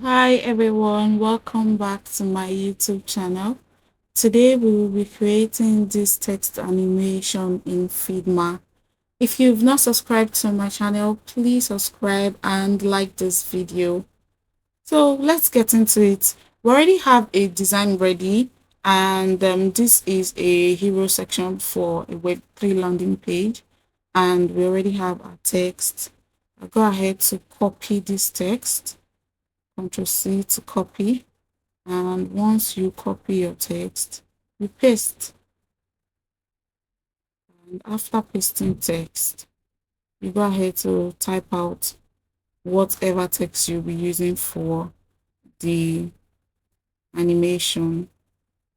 Hi everyone, welcome back to my YouTube channel. Today we will be creating this text animation in Figma. If you've not subscribed to my channel, please subscribe and like this video. So let's get into it. We already have a design ready, and this is a hero section for a Web3 landing page, and we already have our text. I'll go ahead to copy this text. Ctrl C to copy, and once you copy your text, you paste. And after pasting text, you go ahead to type out whatever text you'll be using for the animation,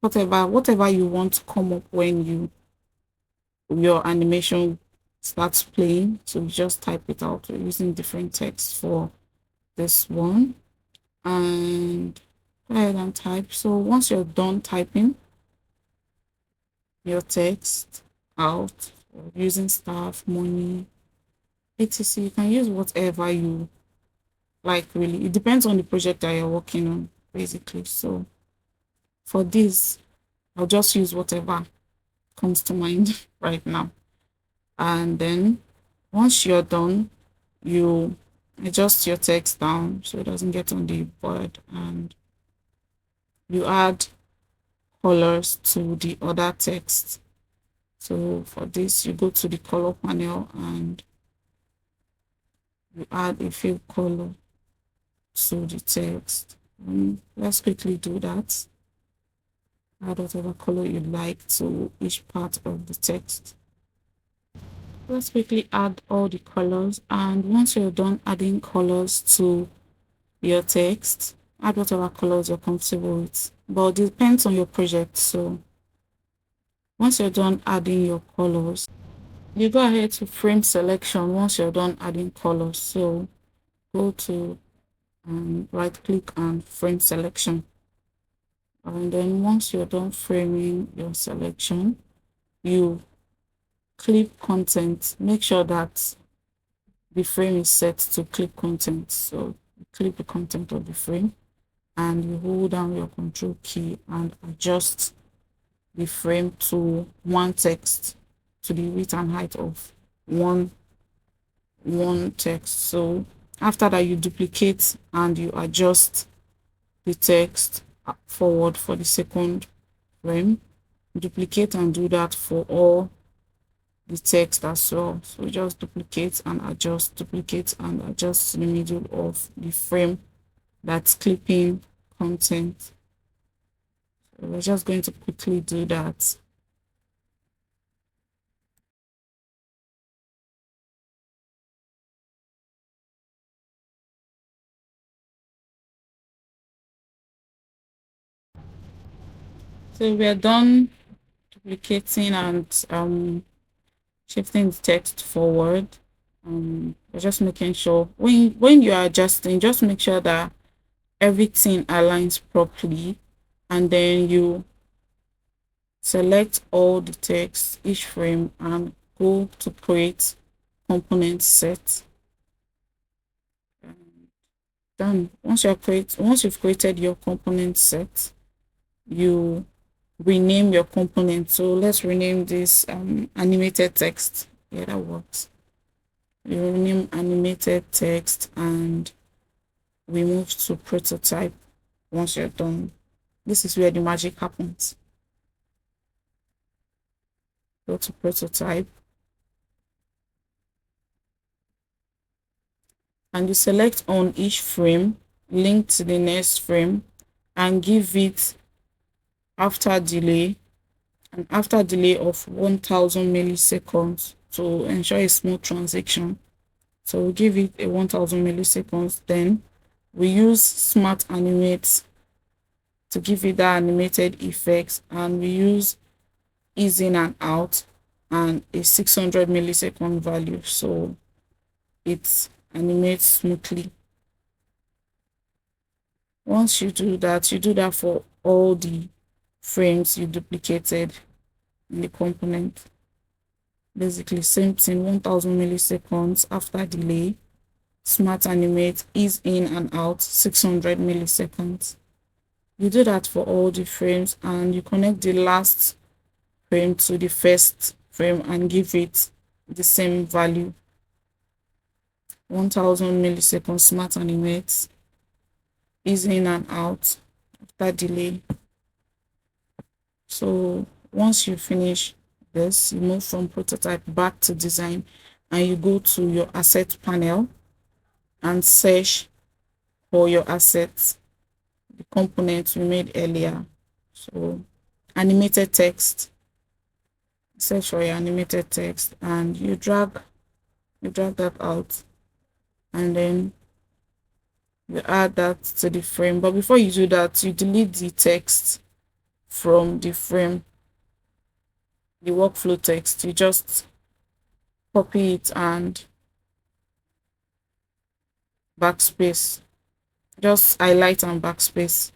whatever you want to come up when your animation starts playing. So you just type it out. We're using different text for this one, and go ahead and type. So once you're done typing your text out, or using staff, money, etc, you can use whatever you like. Really, it depends on the project that you're working on, basically. So for this, I'll just use whatever comes to mind right now. And then once you're done, you adjust your text down so it doesn't get on the board, and you add colors to the other text. So for this, you go to the color panel and you add a fill color to the text. Let's quickly do that. Add whatever color you like to each part of the text. Let's quickly add all the colors, and once you're done adding colors to your text, add whatever colors you're comfortable with, but it depends on your project. So once you're done adding your colors, you go ahead to frame selection. Once you're done adding colors, so go to right click and frame selection, and then once you're done framing your selection, you clip content. Make sure that the frame is set to clip content. So you clip the content of the frame, and you hold down your control key and adjust the frame to one text, to the width and height of one text. So after that, you duplicate and you adjust the text forward for the second frame. Duplicate and do that for all the text as well. So just duplicate and adjust to the middle of the frame that's clipping content. So we're just going to quickly do that. So we're done duplicating and shifting the text forward. We're just making sure when you are adjusting, just make sure that everything aligns properly, and then you select all the text, each frame, and go to create component set. Done. Once you've created your component set, you rename your component. So let's rename this animated text. Yeah, that works. You rename animated text, and we move to prototype. Once you're done, this is where the magic happens. Go to prototype, and you select on each frame, link to the next frame, and give it after delay of 1000 milliseconds to ensure a smooth transition. So we give it a 1000 milliseconds. Then we use smart animate to give it that animated effects, and we use ease in and out and a 600 millisecond value, so it animates smoothly. Once you do that for all the frames you duplicated in the component. Basically same thing, 1000 milliseconds after delay smart animate, ease in and out, 600 milliseconds. You do that for all the frames, and you connect the last frame to the first frame and give it the same value. 1000 milliseconds smart animate, ease in and out after delay. So once you finish this, you move from prototype back to design, and you go to your asset panel and search for your assets, the components we made earlier. So animated text, search for your animated text, and you drag that out, and then you add that to the frame. But before you do that, you delete the text from the frame, the workflow text. You just copy it and backspace, just highlight and backspace,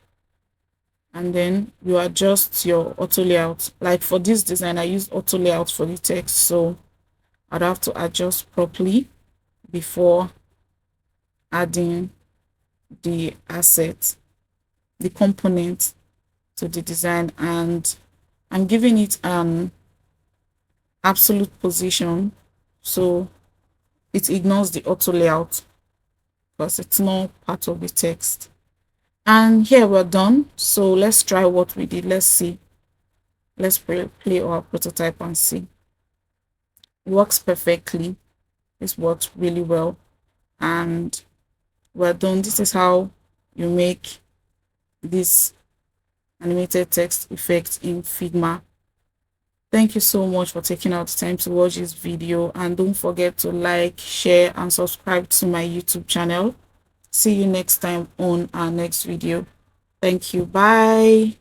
and then you adjust your auto layout. Like for this design, I use auto layout for the text, so I'd have to adjust properly before adding the asset, the component to the design, and I'm giving it an absolute position so it ignores the auto layout because it's not part of the text. And here we're done. So let's try what we did. Let's see. Let's play our prototype and see. It works perfectly. This works really well. And we're done. This is how you make this animated text effect in Figma. Thank you so much for taking out the time to watch this video, and don't forget to like, share and subscribe to my YouTube channel. See you next time on our next video. Thank you. Bye.